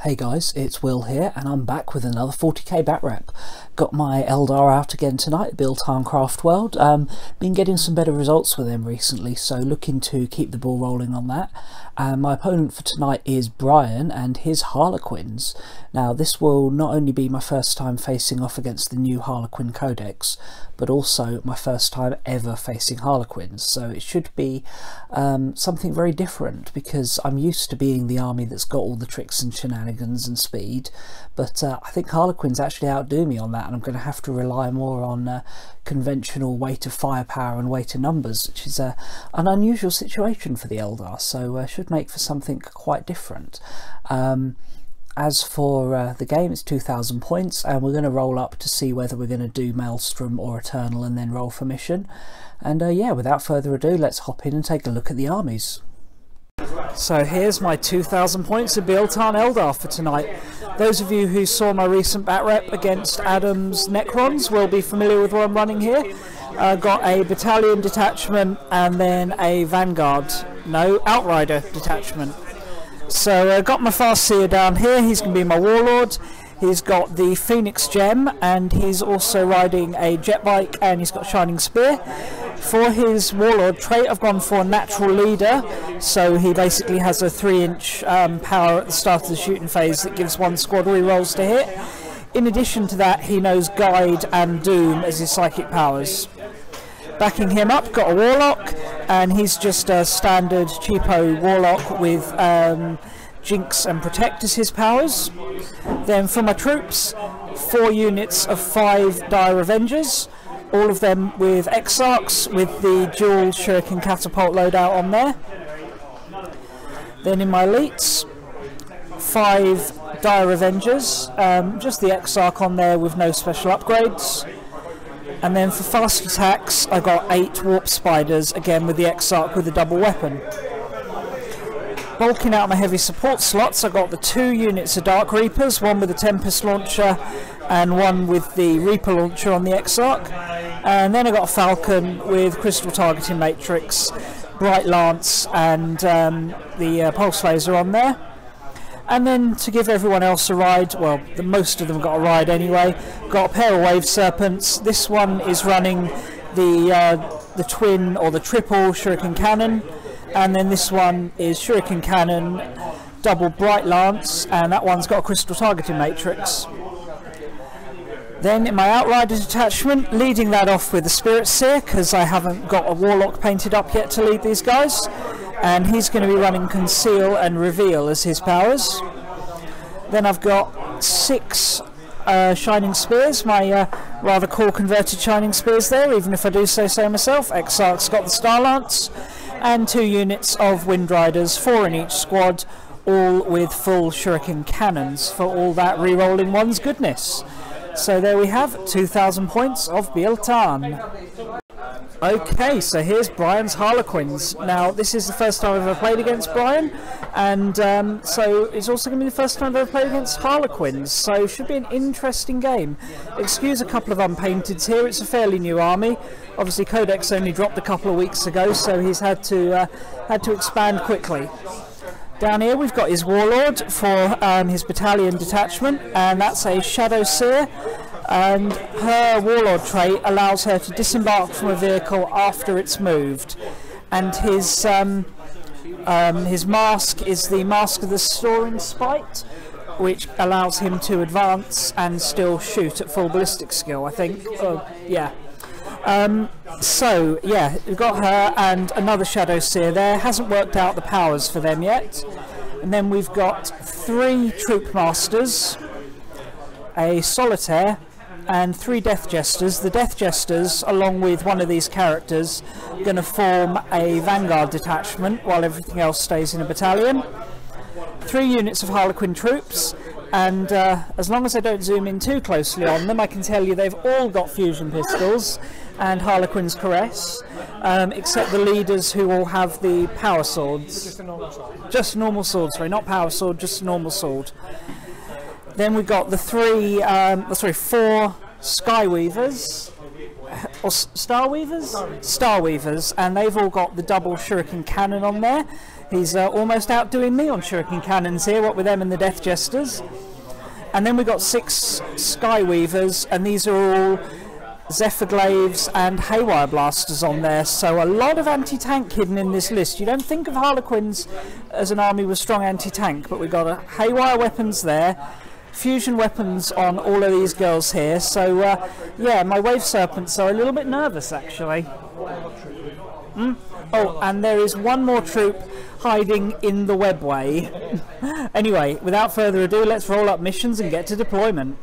Hey guys, it's Will here and I'm back with another 40k batrep. Got my Eldar out again tonight, Biel Tan World. Been getting some better results with them recently, so looking to keep the ball rolling on that. My opponent for tonight is Brian and his Harlequins. Now this will not only be my first time facing off against the new Harlequin codex, but also my first time ever facing Harlequins, so it should be something very different, because I'm used to being the army that's got all the tricks and shenanigans and speed, but I think Harlequins actually outdo me on that, and I'm going to have to rely more on conventional weight of firepower and weight of numbers, which is an unusual situation for the Eldar, so should make for something quite different. As for the game, it's 2,000 points, and we're going to roll up to see whether we're going to do Maelstrom or Eternal and then roll for mission. And yeah, without further ado, let's hop in and take a look at the armies. So here's my 2,000 points of Biel Tan Eldar for tonight. Those of you who saw my recent batrep against Adam's Necrons will be familiar with what I'm running here. Got a battalion detachment and then a vanguard, no, outrider detachment. So got my fast seer down here. He's going to be my warlord. He's got the Phoenix gem and he's also riding a jet bike and he's got shining spear. For his warlord trait, I've gone for natural leader, so he basically has a 3-inch power at the start of the shooting phase that gives 1 squad rerolls to hit. In addition to that, he knows guide and doom as his psychic powers. Backing him up, got a warlock, and he's just a standard cheapo warlock with jinx and protect as his powers. Then for my troops, 4 units of 5 dire avengers, all of them with exarchs with the dual shuriken catapult loadout on there. Then in my elites, 5 dire avengers, just the exarch on there with no special upgrades. And then for fast attacks, I got 8 warp spiders, again with the exarch with a double weapon. Bulking out my heavy support slots, I got the 2 units of Dark Reapers, one with the Tempest launcher and one with the Reaper launcher on the exarch. And then I got a Falcon with Crystal Targeting Matrix, Bright Lance and the Pulse Laser on there. And then to give everyone else a ride, well, most of them got a ride anyway, got a pair of Wave Serpents. This one is running the twin or the triple Shuriken Cannon, and then this one is Shuriken Cannon, double Bright Lance, and that one's got a Crystal Targeting Matrix. Then in my Outrider detachment, leading that off with the Spirit Seer, because I haven't got a Warlock painted up yet to lead these guys. And he's going to be running Conceal and Reveal as his powers. Then I've got 6 Shining Spears, my rather cool converted Shining Spears there, even if I do say so myself. Exarch's got the Star Lance, and 2 units of Wind Riders, 4 in each squad, all with full Shuriken Cannons for all that re-rolling one's goodness. So there we have 2,000 points of Biel Tan. Okay, so here's Brian's Harlequins. Now, this is the first time I've ever played against Brian, and so it's also going to be the first time I've ever played against Harlequins, so it should be an interesting game. Excuse a couple of unpainteds here, it's a fairly new army. Obviously, Codex only dropped a couple of weeks ago, so he's had to expand quickly. Down here we've got his Warlord for his battalion detachment, and that's a Shadow Seer. And her Warlord trait allows her to disembark from a vehicle after it's moved, and his mask is the Mask of the Soaring Spite, which allows him to advance and still shoot at full ballistic skill, I think. Yeah. So yeah, we've got her and another Shadow Seer there. Hasn't worked out the powers for them yet. And then we've got 3 Troop Masters, a Solitaire, and 3 Death Jesters. The Death Jesters, along with one of these characters, are going to form a Vanguard detachment while everything else stays in a battalion. 3 units of Harlequin troops, and as long as I don't zoom in too closely on them, I can tell you they've all got fusion pistols and Harlequin's Caress, except the leaders who all have the power swords. Just a normal sword. Just a normal sword, sorry, not power sword, just a normal sword. Then we've got the 4 Skyweavers, or Starweavers? Starweavers, and they've all got the double shuriken cannon on there. He's almost outdoing me on shuriken cannons here, what with them and the Death Jesters. And then we've got 6 Skyweavers, and these are all Zephyrglaives and Haywire Blasters on there, so a lot of anti-tank hidden in this list. You don't think of Harlequins as an army with strong anti-tank, but we've got a Haywire weapons there, fusion weapons on all of these girls here, so yeah, my Wave Serpents are a little bit nervous actually. Oh, and there is one more troop hiding in the webway. Anyway, without further ado, let's roll up missions and get to deployment.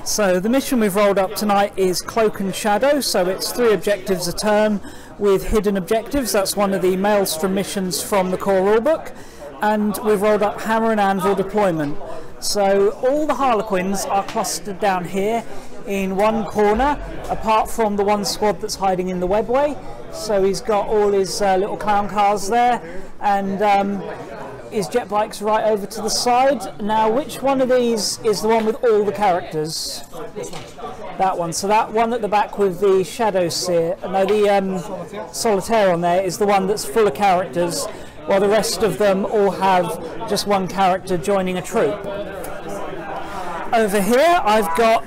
So the mission we've rolled up tonight is Cloak and Shadow, so it's 3 objectives a turn with hidden objectives. That's one of the Maelstrom missions from the core rulebook. And we've rolled up Hammer and Anvil deployment. So all the Harlequins are clustered down here in one corner, apart from the one squad that's hiding in the webway. So he's got all his little clown cars there, and his jet bikes right over to the side. Now, which one of these is the one with all the characters? That one. So that one at the back with the Shadow Seer, no, the Solitaire on there is the one that's full of characters, while the rest of them all have just one character joining a troop. Over here, I've got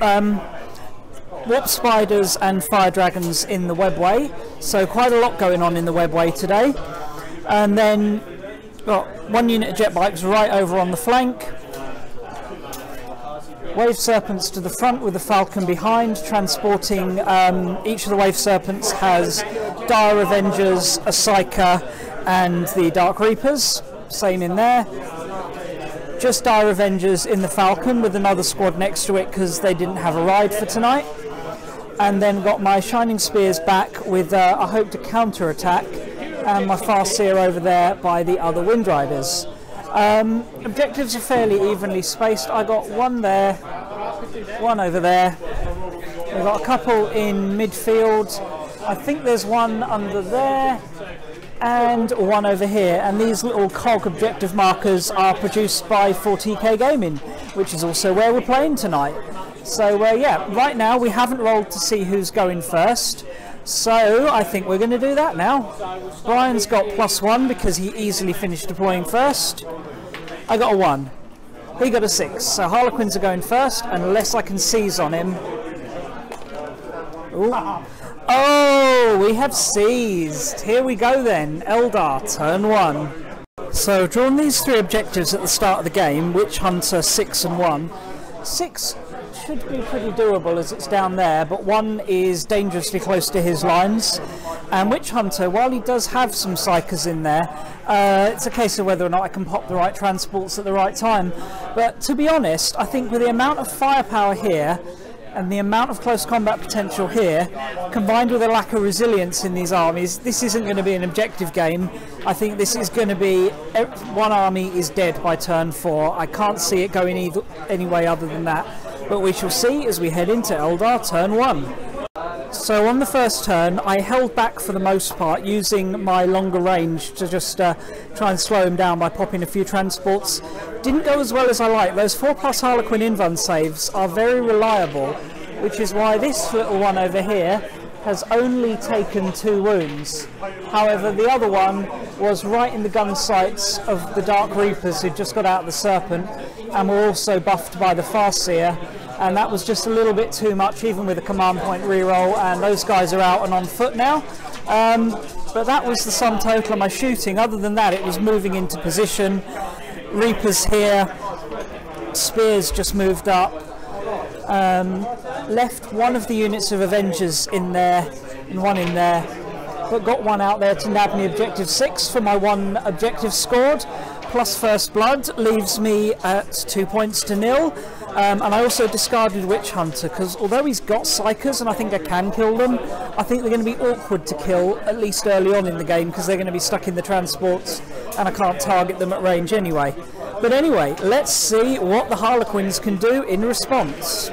Warp Spiders and Fire Dragons in the webway, so quite a lot going on in the webway today. And then got 1 unit of jet bikes right over on the flank, Wave Serpents to the front with the Falcon behind, transporting each of the Wave Serpents has Dire Avengers, a Psyker and the Dark Reapers, same in there. Just Dire Avengers in the Falcon with another squad next to it because they didn't have a ride for tonight. And then got my Shining Spears back with I hope to counter attack, and my Farseer over there by the other Wind Riders. Objectives are fairly evenly spaced. I got one there, one over there. We've got a couple in midfield. I think there's one under there and one over here, and these little cog objective markers are produced by 40k Gaming, which is also where we're playing tonight. So yeah, right now we haven't rolled to see who's going first, so I think we're going to do that now. Brian's got +1 because he easily finished deploying first. I got a 1. He got a 6. So Harlequins are going first unless I can seize on him. Ooh. Oh, we have seized. Here we go then. Eldar, turn 1. So I've drawn these 3 objectives at the start of the game, Witch Hunter, 6 and 1. 6 should be pretty doable as it's down there, but 1 is dangerously close to his lines. And Witch Hunter, while he does have some psychers in there, it's a case of whether or not I can pop the right transports at the right time. But to be honest, I think with the amount of firepower here and the amount of close combat potential here, combined with a lack of resilience in these armies, this isn't going to be an objective game. I think this is going to be one army is dead by turn 4. I can't see it going any way other than that, but we shall see as we head into Eldar turn 1. So on the first turn, I held back for the most part, using my longer range to just try and slow him down by popping a few transports. Didn't go as well as I like. Those 4+ Harlequin invuln saves are very reliable, which is why this little one over here has only taken 2 wounds. However, the other one was right in the gun sights of the Dark Reapers who just got out of the Serpent and were also buffed by the Farseer, and that was just a little bit too much even with a command point reroll, and those guys are out and on foot now. But that was the sum total of my shooting. Other than that, it was moving into position. Reapers here, Spears just moved up. Left one of the units of Avengers in there and one in there, but got one out there to nab me objective 6 for my 1 objective scored, plus First Blood leaves me at 2 points to 0. And I also discarded Witch Hunter because although he's got psychers and I think I can kill them, I think they're going to be awkward to kill, at least early on in the game, because they're going to be stuck in the transports and I can't target them at range anyway. But anyway, let's see what the Harlequins can do in response.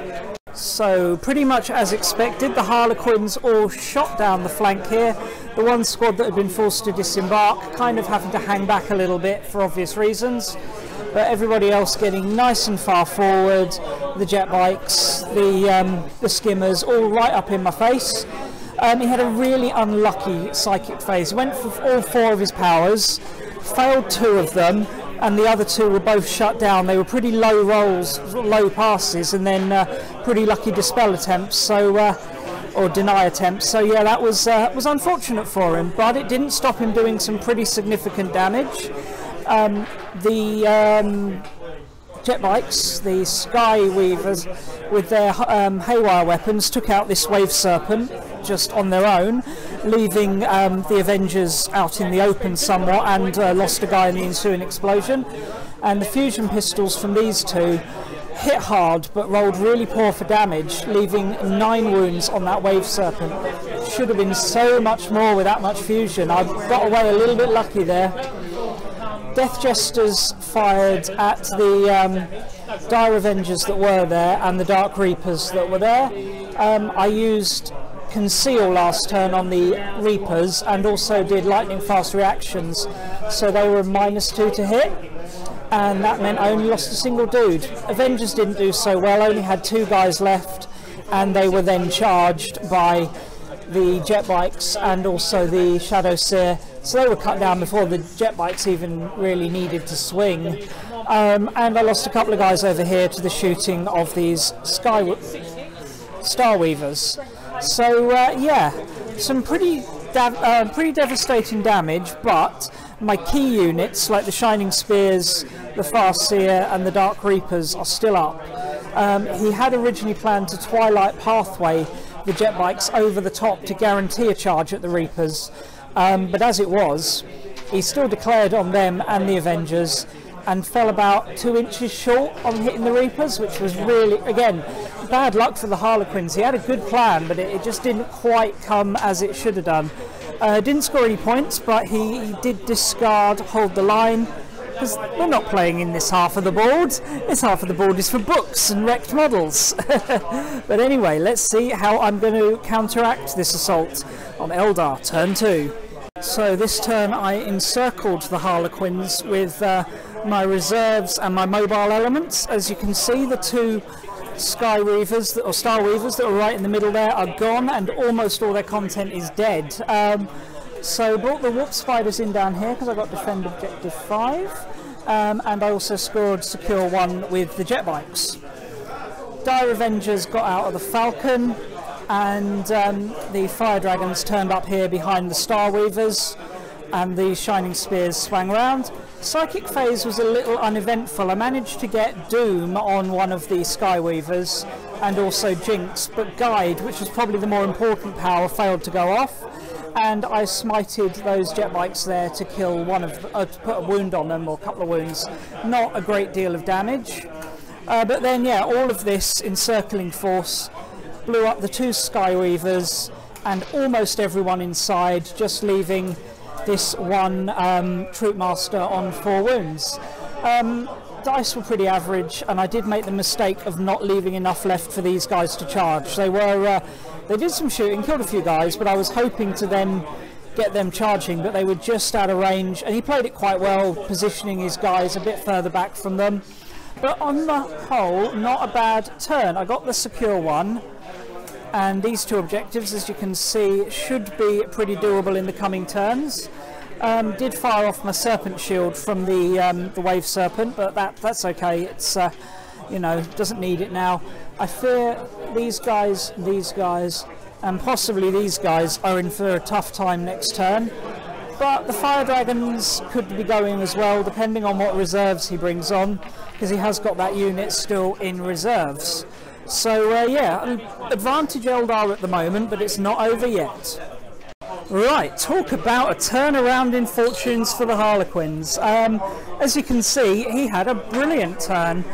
So pretty much as expected, the Harlequins all shot down the flank here. The one squad that had been forced to disembark kind of having to hang back a little bit for obvious reasons, but everybody else getting nice and far forward. The jet bikes, the skimmers, all right up in my face. He had a really unlucky psychic phase. He went for all 4 of his powers, failed 2 of them, and the other 2 were both shut down. They were pretty low rolls, low passes, and then pretty lucky dispel attempts, so or deny attempts. So yeah, that was unfortunate for him, but it didn't stop him doing some pretty significant damage. The jet bikes, the Sky Weavers, with their haywire weapons, took out this Wave Serpent just on their own, leaving the Avengers out in the open somewhat, and lost a guy in the ensuing explosion. And the fusion pistols from these 2 hit hard but rolled really poor for damage, leaving 9 wounds on that Wave Serpent. Should have been so much more with that much fusion. I got away a little bit lucky there. Death Jesters fired at the Dire Avengers that were there and the Dark Reapers that were there. I used Conceal last turn on the Reapers and also did lightning fast reactions, so they were -2 to hit, and that meant I only lost a single dude. Avengers didn't do so well, only had 2 guys left, and they were then charged by the jet bikes and also the Shadow Seer, so they were cut down before the jet bikes even really needed to swing. And I lost a couple of guys over here to the shooting of these Star Weavers. So yeah, some pretty devastating damage, but my key units like the Shining Spears, the Farseer and the Dark Reapers are still up. He had originally planned to Twilight Pathway the jet bikes over the top to guarantee a charge at the Reapers, but as it was, he still declared on them and the Avengers and fell about 2 inches short on hitting the Reapers, which was really, again, bad luck for the Harlequins. He had a good plan, but it just didn't quite come as it should have done. Didn't score any points, but he did discard Hold the Line, because we're not playing in this half of the board. This half of the board is for books and wrecked models. But anyway, let's see how I'm going to counteract this assault on Eldar, turn 2. So this turn I encircled the Harlequins with my reserves and my mobile elements. As you can see, the 2 Sky Weavers, or Star Weavers, that were right in the middle there are gone, and almost all their content is dead. So brought the Warp Spiders in down here because I got Defend Objective 5, and I also scored Secure 1 with the jet bikes. Dire Avengers got out of the Falcon, and the Fire Dragons turned up here behind the Star Weavers, and the Shining Spears swang round. Psychic phase was a little uneventful. I managed to get Doom on one of the Sky Weavers and also Jinx, but Guide, which was probably the more important power, failed to go off, and I smited those jet bikes there to kill one of to put a wound on them, or a couple of wounds. Not a great deal of damage, but then yeah, all of this encircling force blew up the 2 Sky Weavers and almost everyone inside, just leaving this one Troop Master on 4 wounds. Dice were pretty average, and I did make the mistake of not leaving enough left for these guys to charge. They did some shooting, killed a few guys, but I was hoping to then get them charging, but they were just out of range, and he played it quite well, positioning his guys a bit further back from them. But on the whole, not a bad turn. I got the Secure 1, and these 2 objectives, as you can see, should be pretty doable in the coming turns. Did fire off my Serpent Shield from the Wave Serpent, but that's okay. It's you know, doesn't need it now. I fear these guys, and possibly these guys are in for a tough time next turn. But the Fire Dragons could be going as well, depending on what reserves he brings on, because he has got that unit still in reserves. So yeah, advantage Eldar at the moment, but it's not over yet. Right, talk about a turnaround in fortunes for the Harlequins. As you can see, he had a brilliant turn.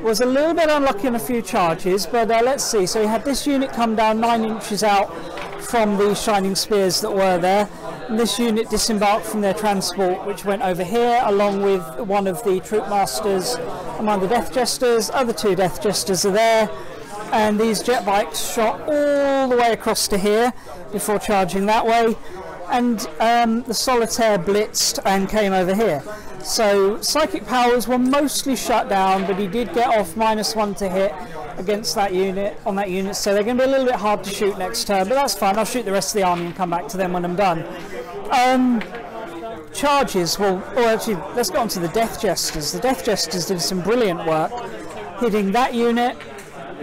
Was a little bit unlucky on a few charges, but let's see. So he had this unit come down 9 inches out from the Shining Spears that were there. And this unit disembarked from their transport, which went over here, along with one of the Troop Masters and one of the Death Jesters. Other 2 Death Jesters are there. And these jet bikes shot all the way across to here before charging that way, and the Solitaire blitzed and came over here. So psychic powers were mostly shut down, but he did get off -1 to hit against that unit, on that unit, so they're going to be a little bit hard to shoot next turn, but that's fine. I'll shoot the rest of the army and come back to them when I'm done. Charges, well, or actually, let's go on to the Death Jesters. The Death Jesters did some brilliant work, hitting that unit,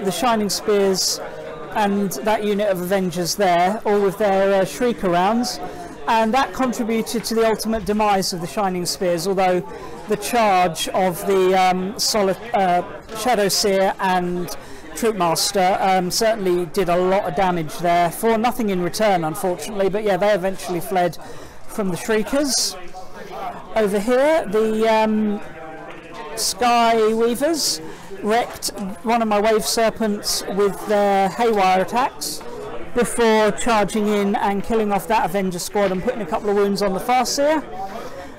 the Shining Spears, and that unit of Avengers there, all with their Shrieker rounds, and that contributed to the ultimate demise of the Shining Spears, although the charge of the Shadow Seer and Troopmaster certainly did a lot of damage there, for nothing in return unfortunately, but yeah, they eventually fled from the Shriekers. Over here, the Sky Weavers wrecked one of my Wave Serpents with their Haywire attacks before charging in and killing off that Avenger squad and putting a couple of wounds on the Farseer.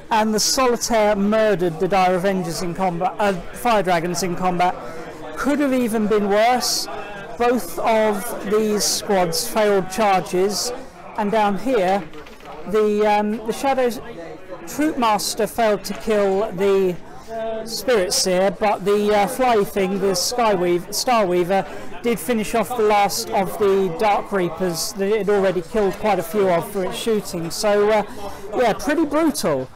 And the Solitaire murdered the Dire Avengers in combat, Fire Dragons in combat. Could have even been worse. Both of these squads failed charges, and down here the Shadows Troopmaster failed to kill the Spirit Seer, but the fly thing, the Starweaver, did finish off the last of the Dark Reapers that it had already killed quite a few of for its shooting. So yeah, pretty brutal.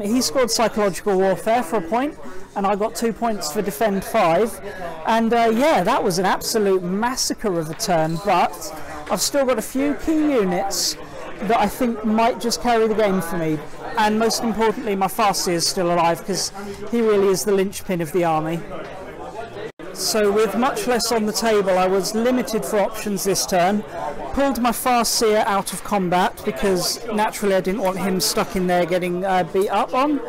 He scored Psychological Warfare for a point, and I got 2 points for Defend 5. And yeah, that was an absolute massacre of a turn, but I've still got a few key units that I think might just carry the game for me. And most importantly, my Farseer is still alive, because he really is the linchpin of the army. So with much less on the table, I was limited for options this turn. Pulled my Farseer out of combat, because naturally I didn't want him stuck in there getting beat up on.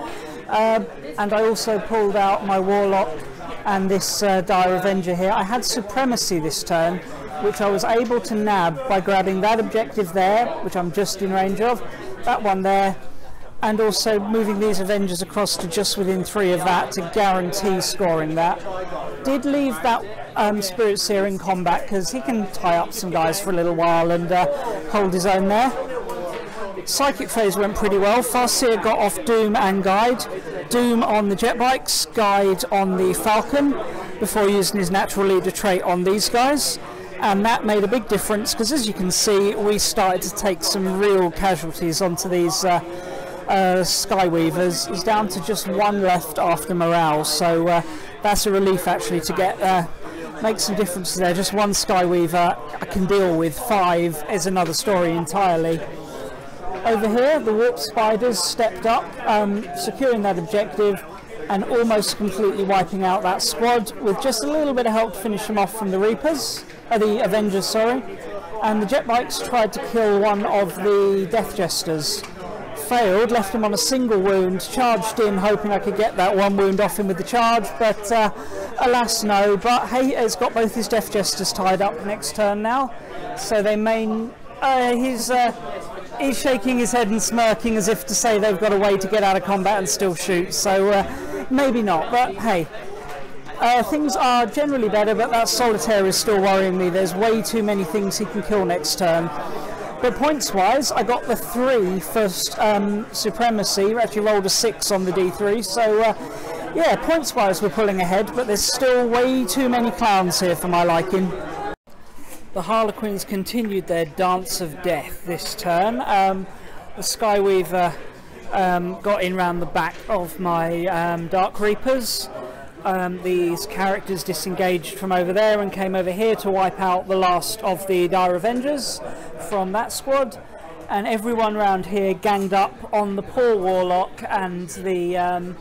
And I also pulled out my Warlock and this Dire Avenger here. I had Supremacy this turn, which I was able to nab by grabbing that objective there, which I'm just in range of, that one there, and also moving these Avengers across to just within 3 of that to guarantee scoring that. Did leave that Spirit Seer in combat, because he can tie up some guys for a little while and hold his own there. Psychic phase went pretty well. Farseer got off Doom and Guide. Doom on the jet bikes, Guide on the Falcon, before using his natural leader trait on these guys. And that made a big difference, because as you can see, we started to take some real casualties onto these Skyweavers. He's down to just 1 left after morale, so that's a relief actually to get make some differences there. Just 1 Skyweaver I can deal with, 5 is another story entirely. Over here, the Warp Spiders stepped up, securing that objective and almost completely wiping out that squad, with just a little bit of help to finish them off from the Reapers, the Avengers, sorry. And the jet bikes tried to kill one of the Death Jesters. Failed, left him on a single wound, charged in hoping I could get that 1 wound off him with the charge, but alas no. But hey, it's got both his Death Jesters tied up next turn now, so they may... he's shaking his head and smirking as if to say they've got a way to get out of combat and still shoot, so maybe not, but hey. Things are generally better, but that Solitaire is still worrying me. There's way too many things he can kill next turn. But points-wise, I got the 3 for Supremacy. We actually rolled a 6 on the D3, so yeah, points-wise we're pulling ahead, but there's still way too many clowns here for my liking. The Harlequins continued their dance of death this turn. The Skyweaver got in round the back of my Dark Reapers. These characters disengaged from over there and came over here to wipe out the last of the Dire Avengers from that squad, and everyone around here ganged up on the poor Warlock and the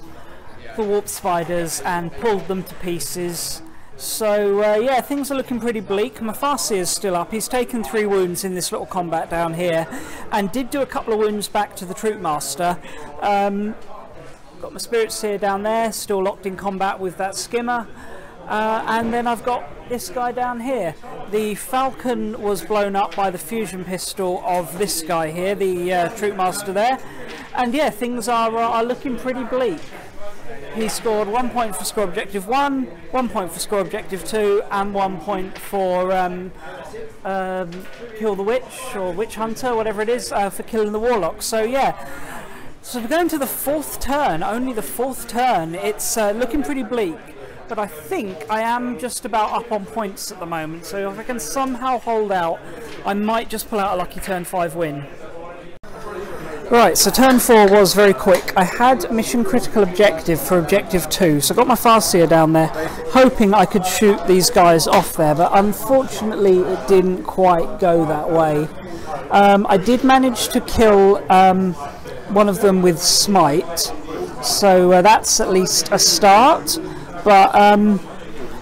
Warp Spiders and pulled them to pieces. So yeah, things are looking pretty bleak. My Farseer is still up. He's taken 3 wounds in this little combat down here, and did do a couple of wounds back to the Troopmaster. Got my Spirit Seer down there, still locked in combat with that Skimmer. And then I've got this guy down here. The Falcon was blown up by the fusion pistol of this guy here, the Troopmaster there. And yeah, things are looking pretty bleak. He scored 1 point for score objective 1, 1 point for score objective 2, and 1 point for kill the witch, or witch hunter, whatever it is, for killing the Warlock. So yeah. So we're going to the 4th turn, only the 4th turn. It's looking pretty bleak. but I think I am just about up on points at the moment, so if I can somehow hold out, I might just pull out a lucky turn 5 win. Right, so turn 4 was very quick. I had mission critical objective for objective 2, so I got my Farseer down there, hoping I could shoot these guys off there, but unfortunately it didn't quite go that way. I did manage to kill one of them with Smite, so that's at least a start, but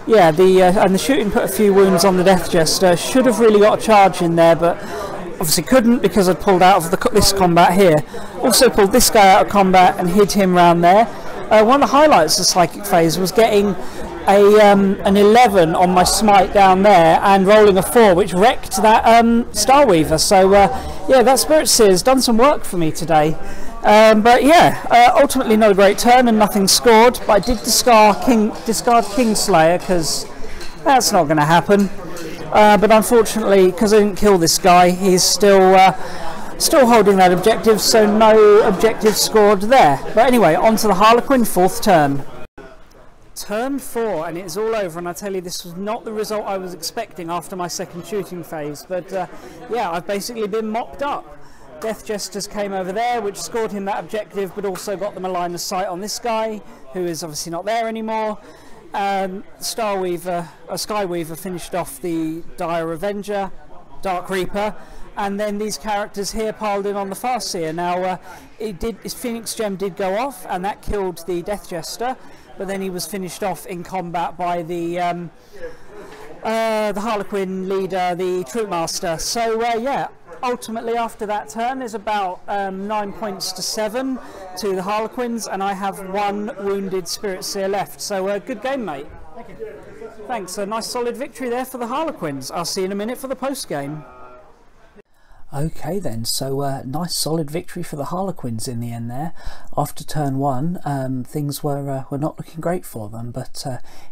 yeah, and the shooting put a few wounds on the Death Jester. Should have really got a charge in there, but obviously couldn't because I'd pulled out of this combat here. Also pulled this guy out of combat and hid him round there. One of the highlights of the Psychic phase was getting an 11 on my Smite down there and rolling a 4, which wrecked that Starweaver. So yeah, that Spirit Seer's done some work for me today. But yeah, ultimately not a great turn and nothing scored, but I did discard Kingslayer because that's not going to happen. But unfortunately, because I didn't kill this guy, he's still holding that objective, so no objective scored there. But anyway, on to the Harlequin, 4th turn. Turn 4, and it's all over, and I tell you, this was not the result I was expecting after my second shooting phase, but yeah, I've basically been mopped up. Death Jesters came over there, which scored him that objective, but also got them a line of sight on this guy, who is obviously not there anymore. Skyweaver finished off the Dire Avenger, Dark Reaper, and then these characters here piled in on the Farseer. Now, his Phoenix Gem did go off, and that killed the Death Jester, but then he was finished off in combat by the Harlequin leader, the Troop Master. So yeah, ultimately after that turn is about 9 points to 7 to the Harlequins, and I have 1 wounded Spirit Seer left. So good game, mate. Thank you. Thanks, a nice solid victory there for the Harlequins. I'll see you in a minute for the post game. Okay then, so nice solid victory for the Harlequins in the end there. After turn 1, things were not looking great for them, but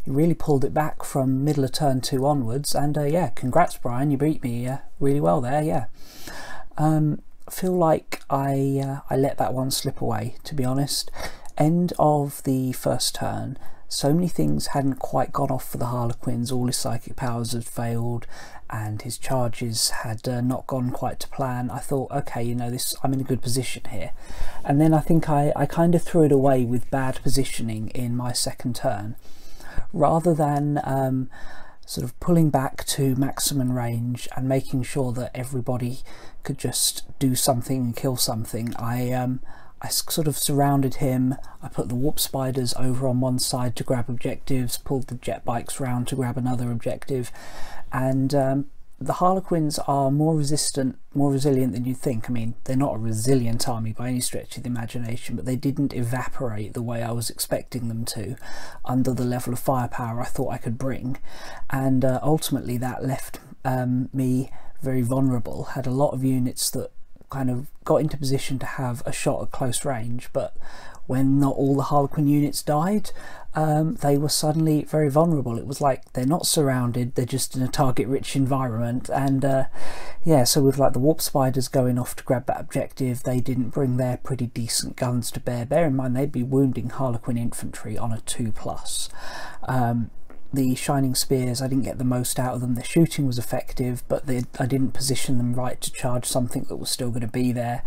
he really pulled it back from middle of turn 2 onwards, and yeah, congrats Brian, you beat me really well there, yeah. I feel like I let that one slip away, to be honest. End of the first turn, so many things hadn't quite gone off for the Harlequins. All his psychic powers had failed and his charges had not gone quite to plan. I thought, okay, you know, I'm in a good position here. And then I think I kind of threw it away with bad positioning in my second turn. Rather than sort of pulling back to maximum range and making sure that everybody could just do something and kill something, I sort of surrounded him. I put the warp spiders over on one side to grab objectives, pulled the jet bikes round to grab another objective, and the Harlequins are more resistant, more resilient than you'd think. I mean, they're not a resilient army by any stretch of the imagination, but they didn't evaporate the way I was expecting them to under the level of firepower I thought I could bring, and ultimately that left me very vulnerable. Had a lot of units that kind of got into position to have a shot at close range, but when not all the Harlequin units died, they were suddenly very vulnerable. It was like they're not surrounded, they're just in a target rich environment. And yeah, so with like the warp spiders going off to grab that objective, they didn't bring their pretty decent guns to bear in mind they'd be wounding Harlequin infantry on a 2+. The Shining Spears, I didn't get the most out of them. The shooting was effective, but I didn't position them right to charge something that was still going to be there.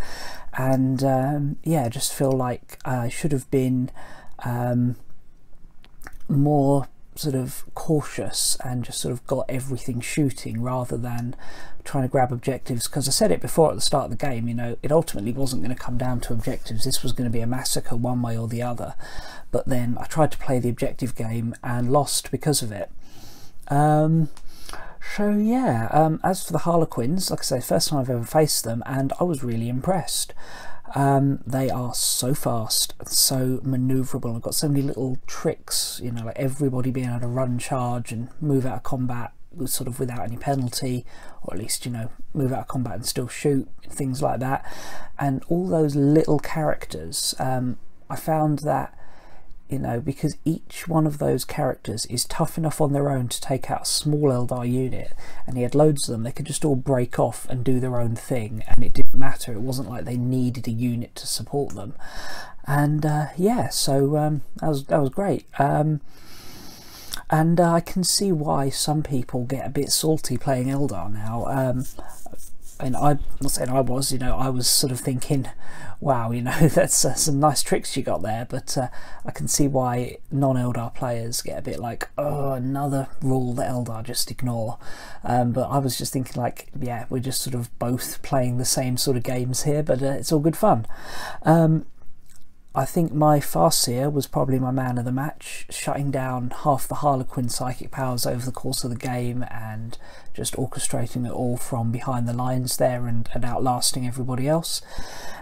And yeah, just feel like I should have been more sort of cautious and just sort of got everything shooting rather than trying to grab objectives, because I said it before at the start of the game, you know, it ultimately wasn't going to come down to objectives. This was going to be a massacre one way or the other, but then I tried to play the objective game and lost because of it. So yeah, as for the Harlequins, like I say, first time I've ever faced them, and I was really impressed. They are so fast and so manoeuvrable. I've got so many little tricks, you know, like everybody being able to run, charge and move out of combat sort of without any penalty, or at least, you know, move out of combat and still shoot, things like that. And all those little characters, I found that, you know, because each one of those characters is tough enough on their own to take out a small Eldar unit, and he had loads of them, they could just all break off and do their own thing, and it didn't matter. It wasn't like they needed a unit to support them. And yeah, so that was great. and I can see why some people get a bit salty playing Eldar now. And I'm not saying I was, you know, I was sort of thinking, wow, you know, that's some nice tricks you got there, but I can see why non-Eldar players get a bit like, oh, another rule that Eldar just ignore. But I was just thinking like, yeah, we're just sort of both playing the same sort of games here, but it's all good fun. I think my Farseer was probably my man of the match, shutting down half the Harlequin psychic powers over the course of the game and just orchestrating it all from behind the lines there and outlasting everybody else.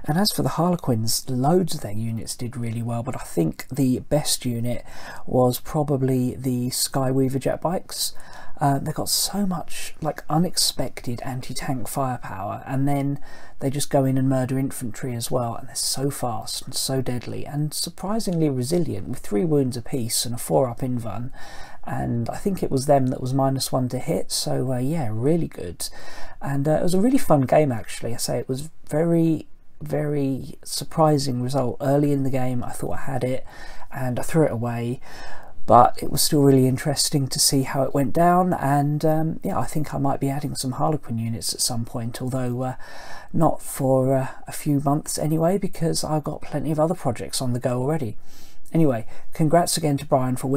And as for the Harlequins, loads of their units did really well, but I think the best unit was probably the Skyweaver jet bikes. They got so much like unexpected anti-tank firepower, and then they just go in and murder infantry as well, and they're so fast and so deadly and surprisingly resilient with 3 wounds apiece and a 4-up invuln. And I think it was them that was -1 to hit, so yeah, really good. And it was a really fun game actually. I say it was very surprising result. Early in the game I thought I had it and I threw it away, but it was still really interesting to see how it went down. And yeah, I think I might be adding some Harlequin units at some point, although not for a few months anyway, because I've got plenty of other projects on the go already. Anyway, congrats again to Brian for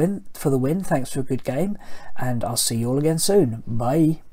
the win. Thanks for a good game, and I'll see you all again soon. Bye.